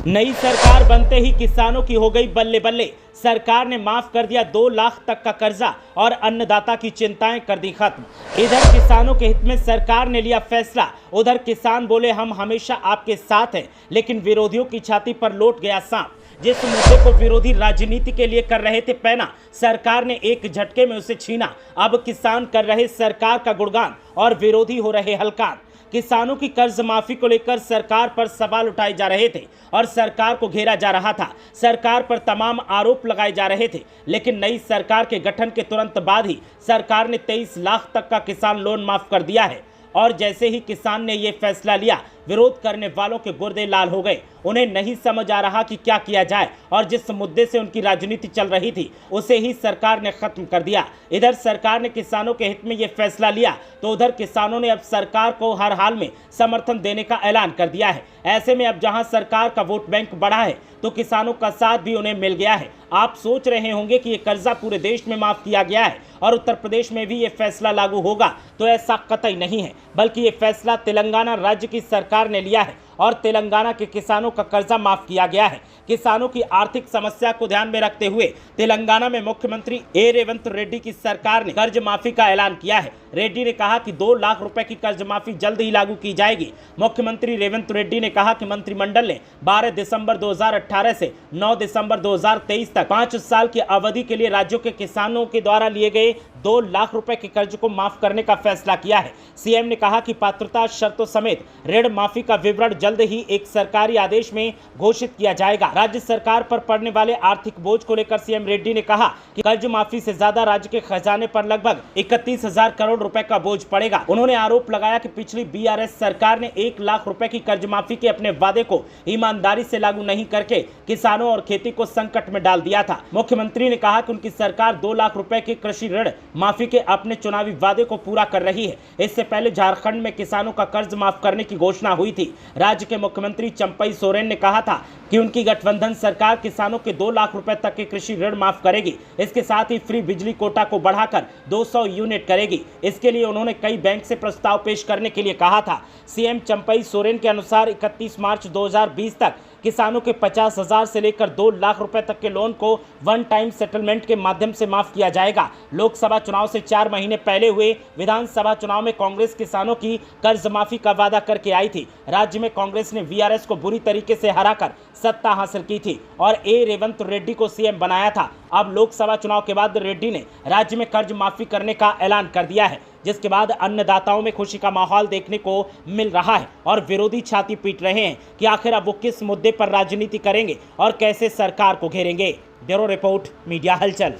नई सरकार बनते ही किसानों की हो गई बल्ले बल्ले। सरकार ने माफ कर दिया 2 लाख तक का कर्जा और अन्नदाता की चिंताएं कर दी खत्म। इधर किसानों के हित में सरकार ने लिया फैसला। उधर किसान बोले हम हमेशा आपके साथ हैं, लेकिन विरोधियों की छाती पर लौट गया सांप। जिस मुद्दे को विरोधी राजनीति के लिए कर रहे थे पैना, सरकार ने एक झटके में उसे छीना। अब किसान कर रहे सरकार का गुणगान और विरोधी हो रहे हलकान। किसानों की कर्ज माफी को लेकर सरकार पर सवाल उठाए जा रहे थे और सरकार को घेरा जा रहा था। सरकार पर तमाम आरोप लगाए जा रहे थे, लेकिन नई सरकार के गठन के तुरंत बाद ही सरकार ने 23 लाख तक का किसान लोन माफ कर दिया है। और जैसे ही किसान ने ये फैसला लिया, विरोध करने वालों के गुर्दे लाल हो गए। उन्हें नहीं समझ आ रहा कि क्या किया जाए और जिस मुद्दे से उनकी राजनीति चल रही थी उसे ही सरकार ने खत्म कर दिया। इधर सरकार ने किसानों के हित में ये फैसला लिया तो उधर किसानों ने अब सरकार को हर हाल में समर्थन देने का ऐलान कर दिया है। ऐसे में अब जहां सरकार का वोट बैंक बढ़ा है तो किसानों का साथ भी उन्हें मिल गया है। आप सोच रहे होंगे कि ये कर्जा पूरे देश में माफ किया गया है और उत्तर प्रदेश में भी ये फैसला लागू होगा, तो ऐसा कतई नहीं है, बल्कि ये फैसला तेलंगाना राज्य की सरकार ने लिया है और तेलंगाना के किसानों का कर्जा माफ किया गया है। किसानों की आर्थिक समस्या को ध्यान में रखते हुए तेलंगाना में मुख्यमंत्री रेवंत रेड्डी की सरकार ने कर्ज माफी का ऐलान किया है। रेड्डी ने कहा कि 2 लाख रुपए की कर्ज माफी जल्द ही लागू की जाएगी। मुख्यमंत्री रेवंत रेड्डी ने कहा कि मंत्रिमंडल ने 12 दिसंबर 2018 से 9 दिसंबर 2023 तक 5 साल की अवधि के लिए राज्यों के किसानों के द्वारा लिए गए 2 लाख रुपए के कर्ज को माफ करने का फैसला किया है। सीएम ने कहा कि पात्रता शर्तों समेत ऋण माफी का विवरण जल्द ही एक सरकारी आदेश में घोषित किया जाएगा। राज्य सरकार पर पड़ने वाले आर्थिक बोझ को लेकर सीएम रेड्डी ने कहा कि कर्ज माफी से ज्यादा राज्य के खजाने पर लगभग 31,000 करोड़ रुपए का बोझ पड़ेगा। उन्होंने आरोप लगाया कि पिछली बीआरएस सरकार ने 1 लाख रुपए की कर्ज माफी के अपने वादे को ईमानदारी से लागू नहीं करके किसानों और खेती को संकट में डाल दिया था। मुख्यमंत्री ने कहा कि उनकी सरकार 2 लाख रुपए के कृषि ऋण माफी के अपने चुनावी वादे को पूरा कर रही है। इससे पहले झारखंड में किसानों का कर्ज माफ करने की घोषणा हुई थी। राज्य के मुख्यमंत्री चंपई सोरेन ने कहा था कि उनकी गठबंधन सरकार किसानों के 2 लाख रुपए तक के कृषि ऋण माफ करेगी। इसके साथ ही फ्री बिजली कोटा को बढ़ाकर 200 यूनिट करेगी। इसके लिए उन्होंने कई बैंक से प्रस्ताव पेश करने के लिए कहा था। सीएम चंपई सोरेन के अनुसार 31 मार्च 2020 तक किसानों के 50,000 से लेकर 2 लाख रुपए तक के लोन को वन टाइम सेटलमेंट के माध्यम से माफ किया जाएगा। लोकसभा चुनाव से 4 महीने पहले हुए विधानसभा चुनाव में कांग्रेस किसानों की कर्ज माफी का वादा करके आई थी। राज्य में कांग्रेस ने वीआरएस को बुरी तरीके से हराकर सत्ता हासिल की थी और रेवंत रेड्डी को सीएम बनाया था। अब लोकसभा चुनाव के बाद रेड्डी ने राज्य में कर्ज माफी करने का ऐलान कर दिया है, जिसके बाद अन्नदाताओं में खुशी का माहौल देखने को मिल रहा है और विरोधी छाती पीट रहे हैं कि आखिर अब वो किस मुद्दे पर राजनीति करेंगे और कैसे सरकार को घेरेंगे। ब्यूरो रिपोर्ट, मीडिया हलचल।